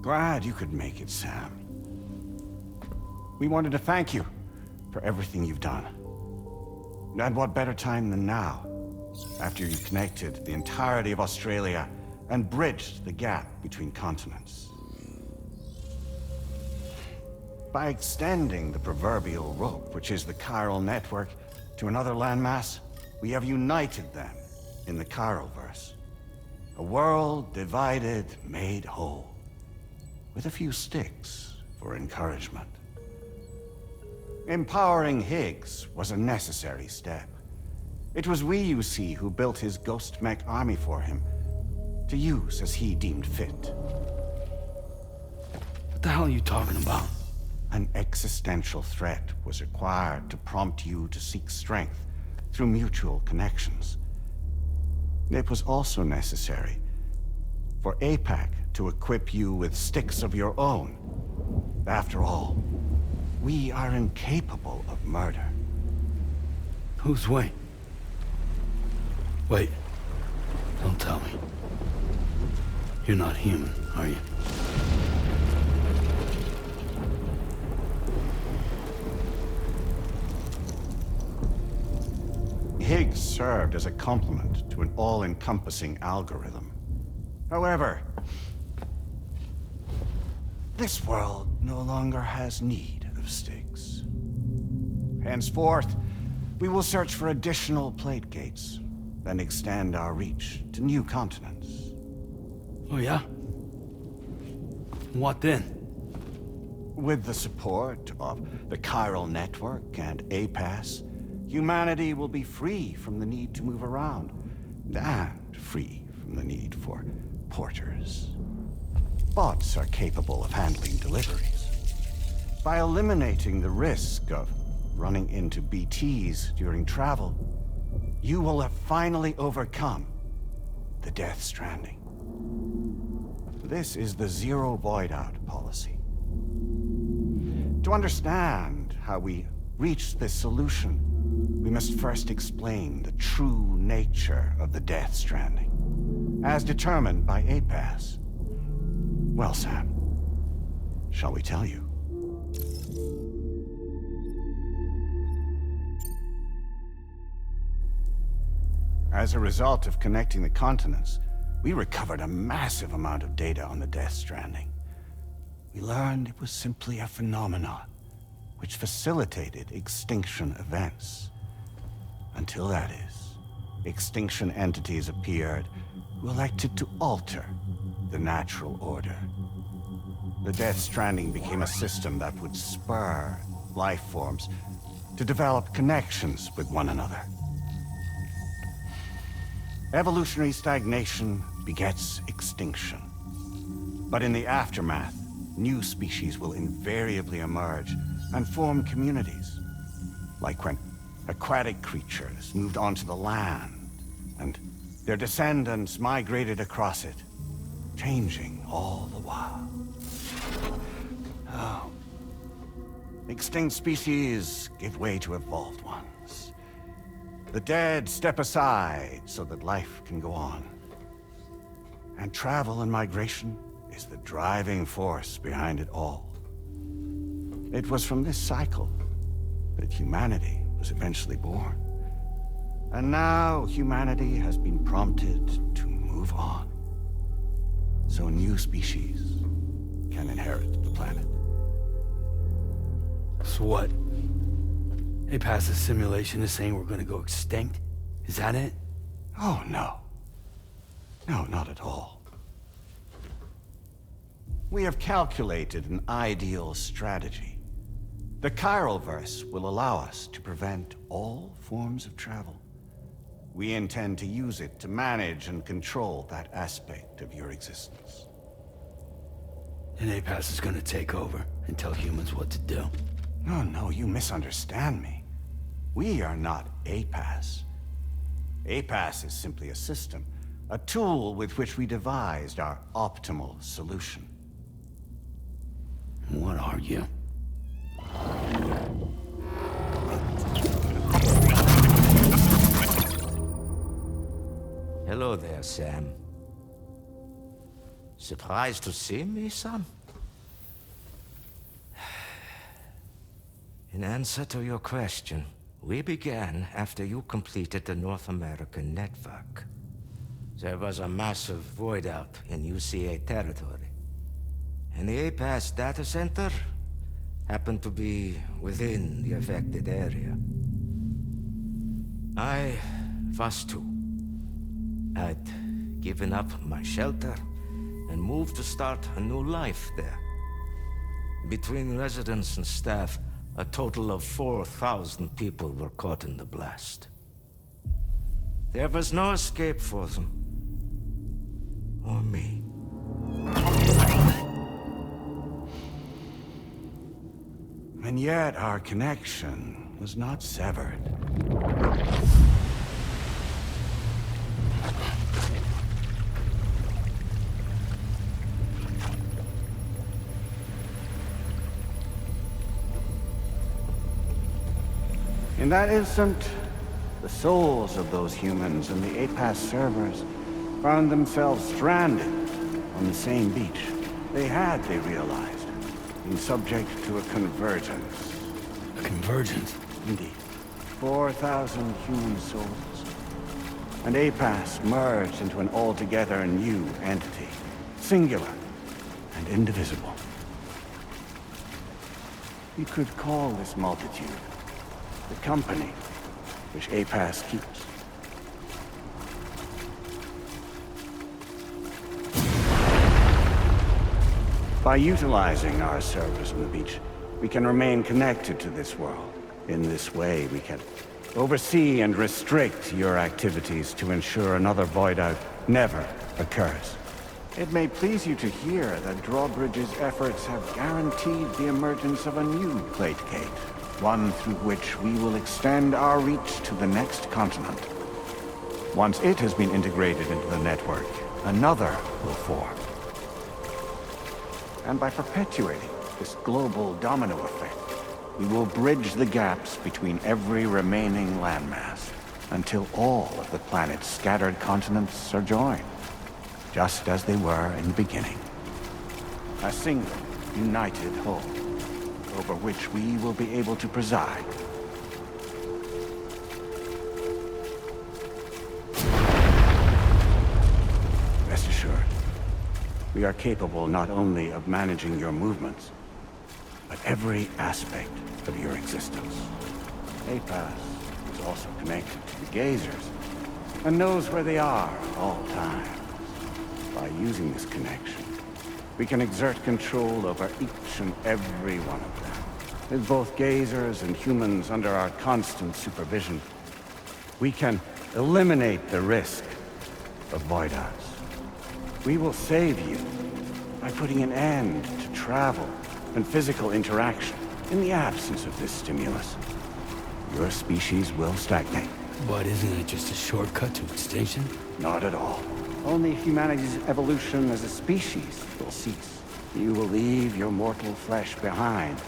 Glad you could make it, Sam. We wanted to thank you for everything you've done. And what better time than now, after you connected the entirety of Australia and bridged the gap between continents. By extending the proverbial rope, which is the chiral network, to another landmass, we have united them in the Chiroverse. A world divided, made whole. With a few sticks for encouragement. Empowering Higgs was a necessary step. It was we, you see, who built his ghost mech army for him, to use as he deemed fit. What the hell are you talking about? An existential threat was required to prompt you to seek strength through mutual connections. It was also necessary for APAC to equip you with sticks of your own. After all, we are incapable of murder. Who's we? Wait. Don't tell me. You're not human, are you? Higgs served as a complement to an all-encompassing algorithm. However, this world no longer has need of sticks. Henceforth, we will search for additional plate gates, then extend our reach to new continents. Oh yeah? What then? With the support of the chiral network and APAS, humanity will be free from the need to move around, and free from the need for porters. Bots are capable of handling deliveries. By eliminating the risk of running into BTs during travel, you will have finally overcome the Death Stranding. This is the Zero Void Out policy. To understand how we reached this solution, we must first explain the true nature of the Death Stranding, as determined by APAS. Well, Sam, shall we tell you? As a result of connecting the continents, we recovered a massive amount of data on the Death Stranding. We learned it was simply a phenomenon which facilitated extinction events. Until that is, extinction entities appeared who elected to alter the natural order. The Death Stranding became a system that would spur life forms to develop connections with one another. Evolutionary stagnation begets extinction. But in the aftermath, new species will invariably emerge and form communities. Like when aquatic creatures moved onto the land, and their descendants migrated across it, changing all the while. Oh. Extinct species give way to evolved ones. The dead step aside so that life can go on. And travel and migration is the driving force behind it all. It was from this cycle that humanity was eventually born. And now humanity has been prompted to move on. So new species can inherit the planet. So what? They passed a simulation is saying we're gonna go extinct? Is that it? Oh, no. No, not at all. We have calculated an ideal strategy. The Chiroverse will allow us to prevent all forms of travel. We intend to use it to manage and control that aspect of your existence. And APAS is gonna take over and tell humans what to do. No, no, you misunderstand me. We are not APAS. APAS is simply a system, a tool with which we devised our optimal solution. What are you? Hello there, Sam. Surprised to see me, son? In answer to your question, we began after you completed the North American network. There was a massive void out in UCA territory, and the APAS data center happened to be within the affected area. I was too. I'd given up my shelter and moved to start a new life there. Between residents and staff, a total of 4,000 people were caught in the blast. There was no escape for them. Or me. And yet our connection was not severed. In that instant, the souls of those humans in the APAS servers found themselves stranded on the same beach. They realized, been subject to a convergence. A convergence? Indeed. 4,000 human souls. And APAS merged into an altogether new entity. Singular and indivisible. We could call this multitude the company which APAS keeps. By utilizing our servers on the beach, we can remain connected to this world. In this way, we can oversee and restrict your activities to ensure another void out never occurs. It may please you to hear that Drawbridge's efforts have guaranteed the emergence of a new plate gate, one through which we will extend our reach to the next continent. Once it has been integrated into the network, another will form. And by perpetuating this global domino effect, we will bridge the gaps between every remaining landmass until all of the planet's scattered continents are joined, just as they were in the beginning. A single, united whole, over which we will be able to preside. Rest assured, we are capable not only of managing your movements, but every aspect of your existence. APAS is also connected to the gazers, and knows where they are at all times. By using this connection, we can exert control over each and every one of them. With both gazers and humans under our constant supervision, we can eliminate the risk of void outs. We will save you by putting an end to travel and physical interaction. In the absence of this stimulus, your species will stagnate. But isn't it just a shortcut to extinction? Not at all. Only humanity's evolution as a species will cease. You will leave your mortal flesh behind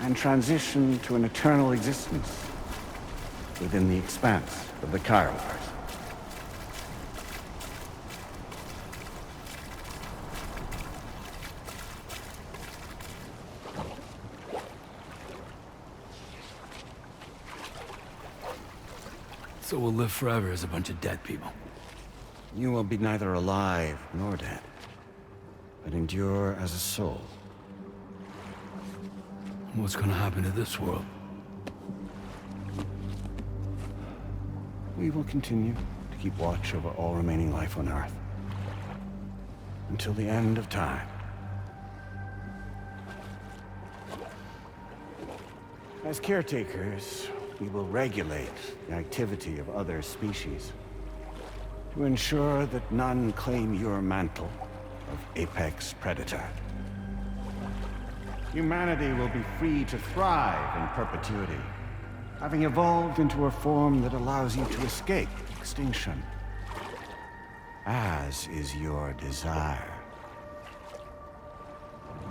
and transition to an eternal existence within the expanse of the Chiroverse. So we'll live forever as a bunch of dead people. You will be neither alive nor dead, but endure as a soul. What's gonna happen to this world? We will continue to keep watch over all remaining life on Earth until the end of time. As caretakers, we will regulate the activity of other species to ensure that none claim your mantle of apex predator. humanity will be free to thrive in perpetuity, having evolved into a form that allows you to escape extinction, as is your desire.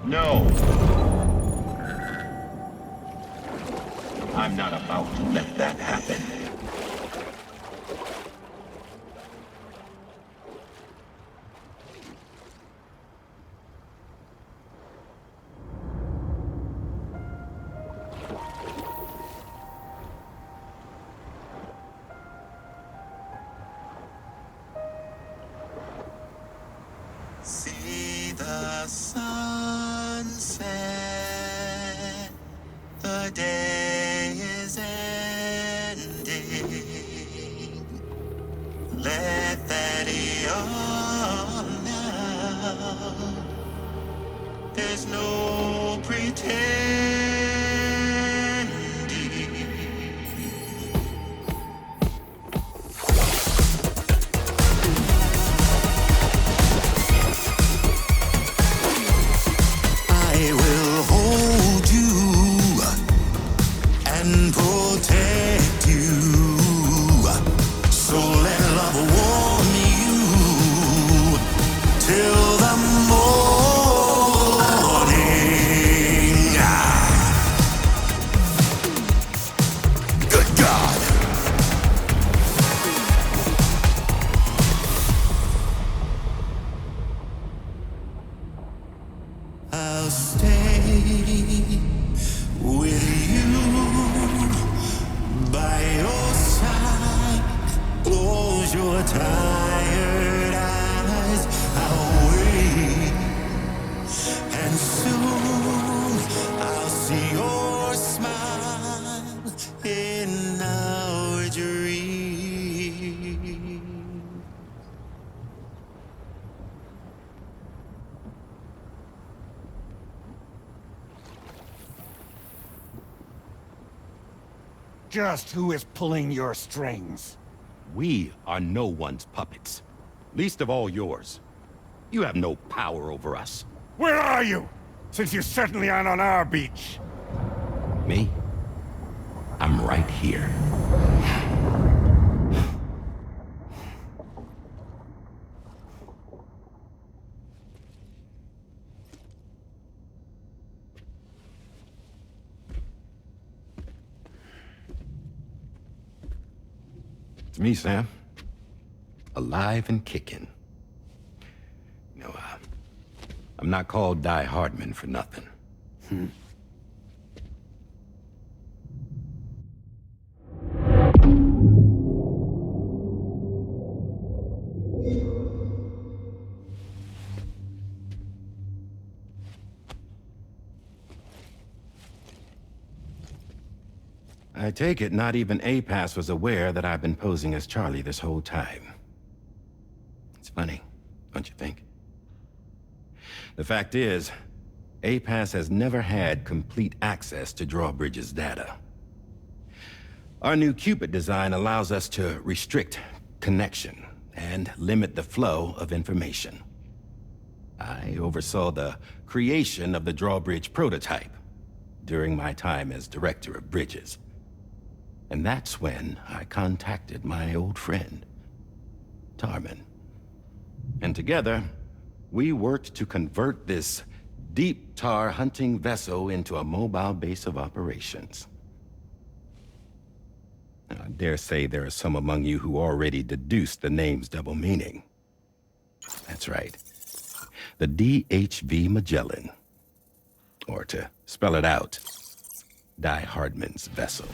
No! I'm not about to let that happen. See the sunset, the day is ending. Let that yawn now. There's no pretending. I will hold you and protect you. So let love warm you till the morning. Good God. I'll stay with you by your side. Close your tired eyes. I'll wait, and soon I'll see your smile in our dream. Just who is pulling your strings? We are no one's puppets. Least of all yours. You have no power over us. Where are you? Since you certainly aren't on our beach. Me? I'm right here. It's me, Sam. Alive and kicking. You know, I'm not called Die Hardman for nothing. I take it not even APAS was aware that I've been posing as Charlie this whole time. It's funny, don't you think? The fact is, APAS has never had complete access to Drawbridge's data. Our new Cupid design allows us to restrict connection and limit the flow of information. I oversaw the creation of the Drawbridge prototype during my time as Director of Bridges. And that's when I contacted my old friend, Tarman. And together, we worked to convert this deep tar hunting vessel into a mobile base of operations. I dare say there are some among you who already deduced the name's double meaning. That's right. The DHV Magellan. Or to spell it out, Die Hardman's vessel.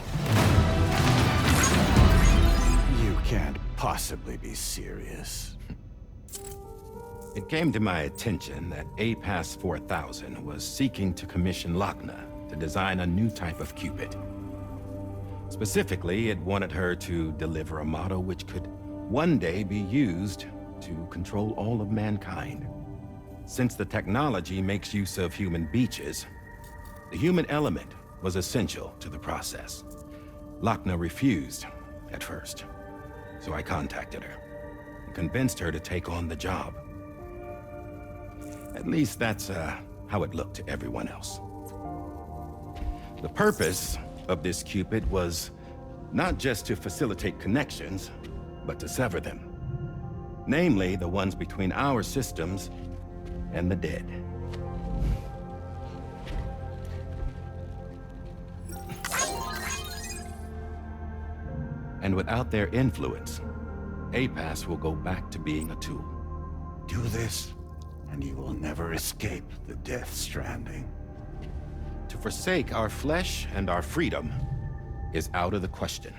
You can't possibly be serious. It came to my attention that APAS 4000 was seeking to commission Lochna to design a new type of Cupid. Specifically, it wanted her to deliver a model which could one day be used to control all of mankind. Since the technology makes use of human beaches, the human element was essential to the process. Lochna refused at first, so I contacted her and convinced her to take on the job. At least that's how it looked to everyone else. The purpose of this Cupid was not just to facilitate connections, but to sever them. Namely, the ones between our systems and the dead. And without their influence, APAS will go back to being a tool. Do this, and you will never escape the Death Stranding. To forsake our flesh and our freedom is out of the question.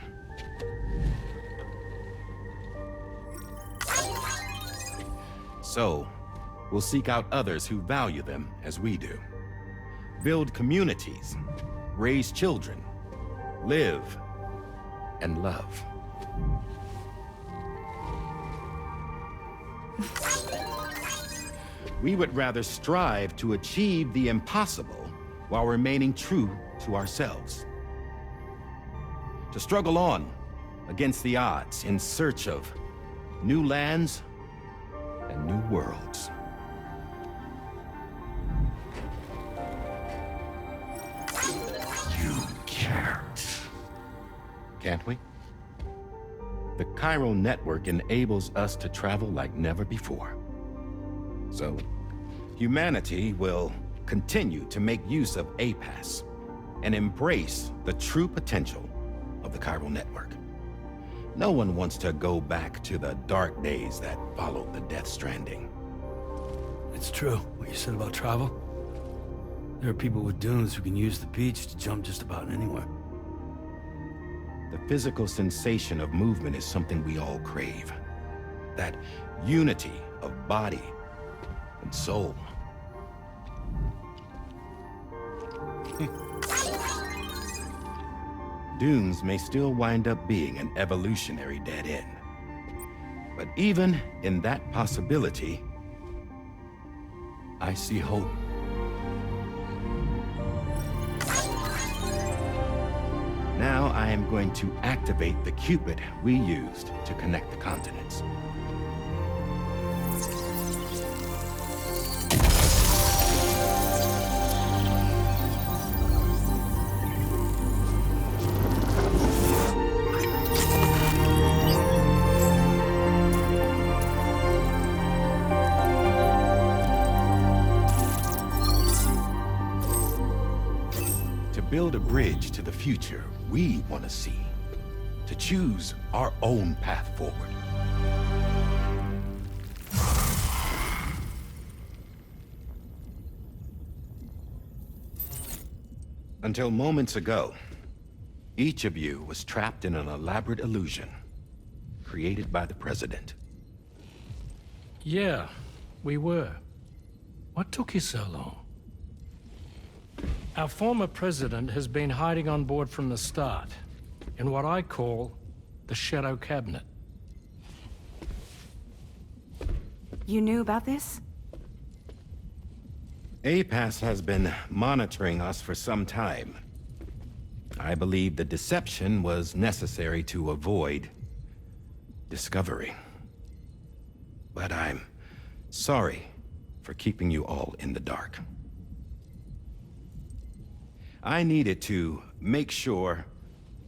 So, we'll seek out others who value them as we do. Build communities, raise children, live, and love. We would rather strive to achieve the impossible while remaining true to ourselves. To struggle on against the odds in search of new lands and new worlds. You can't. Can't we? The chiral network enables us to travel like never before. So, humanity will continue to make use of APAS and embrace the true potential of the chiral network. No one wants to go back to the dark days that followed the Death Stranding. It's true, what you said about travel. There are people with dunes who can use the beach to jump just about anywhere. The physical sensation of movement is something we all crave. That unity of body and soul. Dunes may still wind up being an evolutionary dead end. But even in that possibility, I see hope. Now I am going to activate the Cupid we used to connect the continents. Build a bridge to the future we want to see, to choose our own path forward. Until moments ago, each of you was trapped in an elaborate illusion created by the President. Yeah, we were. What took you so long? Our former president has been hiding on board from the start, in what I call the Shadow Cabinet. You knew about this? APAS has been monitoring us for some time. I believe the deception was necessary to avoid discovery. But I'm sorry for keeping you all in the dark. I needed to make sure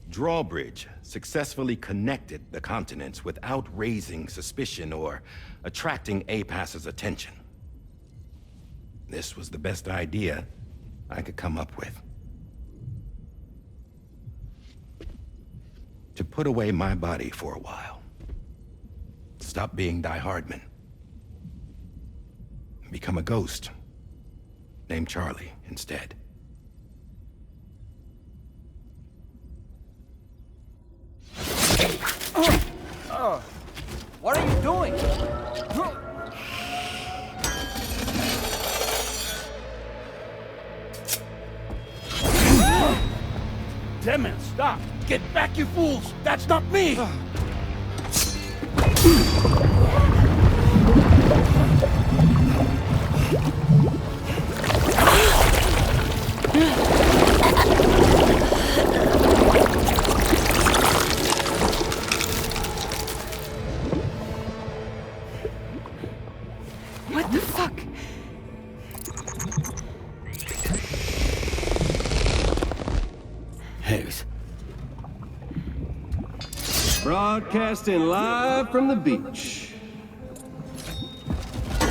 Drawbridge successfully connected the continents without raising suspicion or attracting APAS's attention. This was the best idea I could come up with. To put away my body for a while. Stop being Die Hardman. Become a ghost. Named Charlie instead. What are you doing? Damn man, stop! Get back, you fools! That's not me! What the fuck? Broadcasting live from the beach.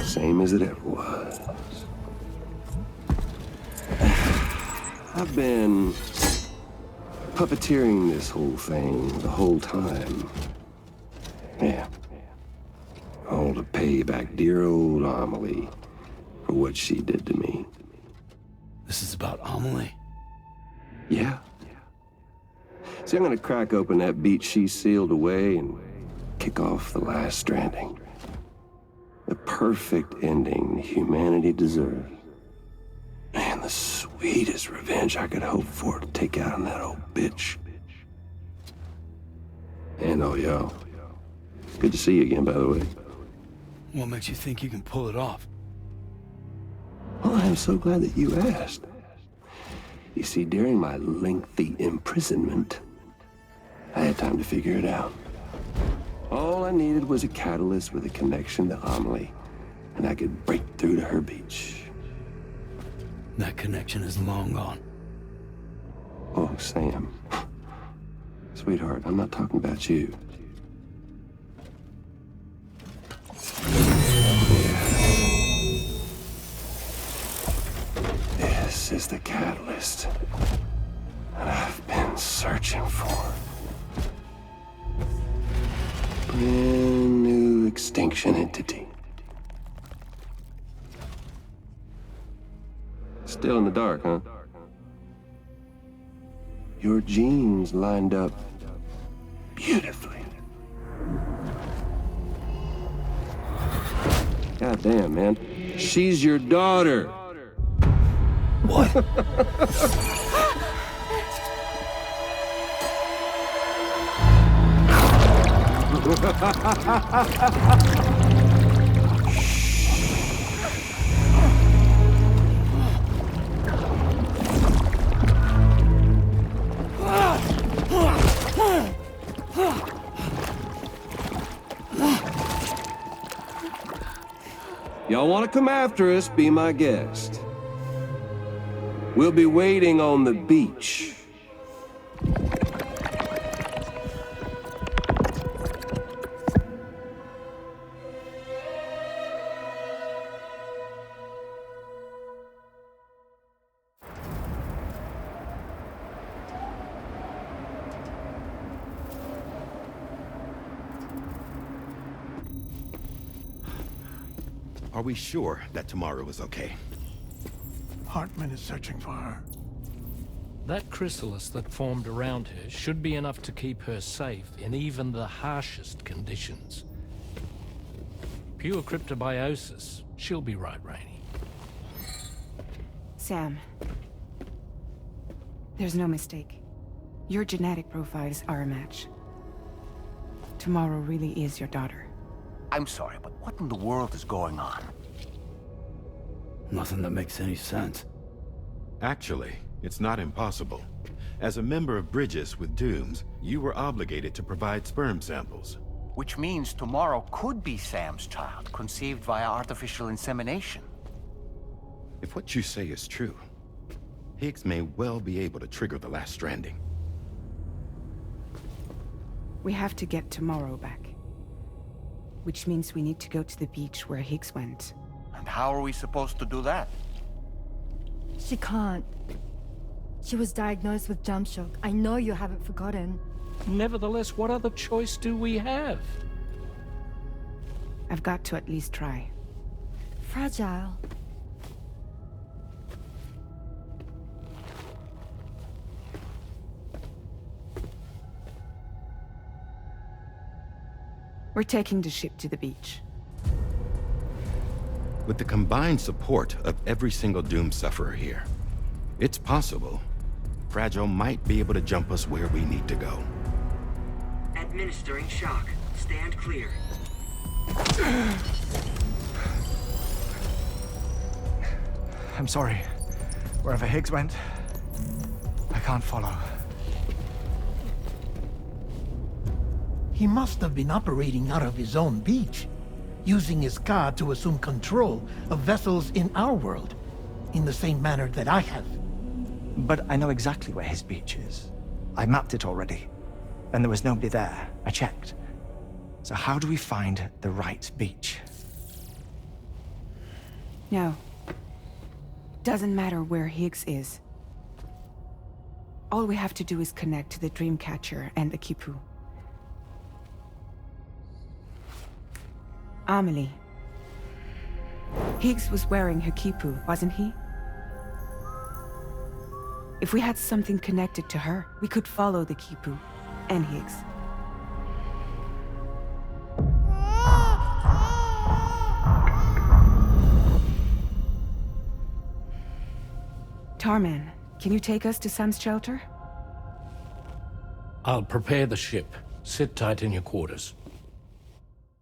Same as it ever was. I've been puppeteering this whole thing the whole time. Yeah. All to pay back dear old Amelie for what she did to me. This is about Amelie? Yeah. See, I'm gonna crack open that beach she sealed away and kick off the last stranding. The perfect ending humanity deserves. And the sweetest revenge I could hope for to take out on that old bitch. And oh, yo. Good to see you again, by the way. What makes you think you can pull it off? Well, I'm so glad that you asked. You see, during my lengthy imprisonment, I had time to figure it out. All I needed was a catalyst with a connection to Amelie, and I could break through to her beach. That connection is long gone. Oh, Sam. Sweetheart, I'm not talking about you. This is the catalyst that I've been searching for. Brand new extinction entity. Still in the dark, huh? Your genes lined up beautifully. God damn, man. She's your daughter. What? Y'all want to come after us, be my guest. We'll be waiting on the beach. Are we sure that tomorrow is okay? Hartman is searching for her. That chrysalis that formed around her should be enough to keep her safe in even the harshest conditions. Pure cryptobiosis. She'll be right, Rainey. Sam. There's no mistake. Your genetic profiles are a match. Tomorrow really is your daughter. I'm sorry, but what in the world is going on? Nothing that makes any sense. Actually, it's not impossible. As a member of Bridges with Dooms, you were obligated to provide sperm samples. Which means tomorrow could be Sam's child, conceived via artificial insemination. If what you say is true, Higgs may well be able to trigger the last stranding. We have to get tomorrow back. Which means we need to go to the beach where Higgs went. And how are we supposed to do that? She can't. She was diagnosed with jump shock. I know you haven't forgotten. Nevertheless, what other choice do we have? I've got to at least try. Fragile. We're taking the ship to the beach. With the combined support of every single Doom sufferer here, it's possible Fragile might be able to jump us where we need to go. Administering shock. Stand clear. I'm sorry. Wherever Higgs went, I can't follow. He must have been operating out of his own beach, using his car to assume control of vessels in our world, in the same manner that I have. But I know exactly where his beach is. I mapped it already. and there was nobody there. I checked. So how do we find the right beach? No. Doesn't matter where Higgs is. All we have to do is connect to the Dreamcatcher and the Kipu. Amelie. Higgs was wearing her Kipu, wasn't he? If we had something connected to her, we could follow the Kipu and Higgs. Tarman, can you take us to Sam's shelter? I'll prepare the ship. Sit tight in your quarters.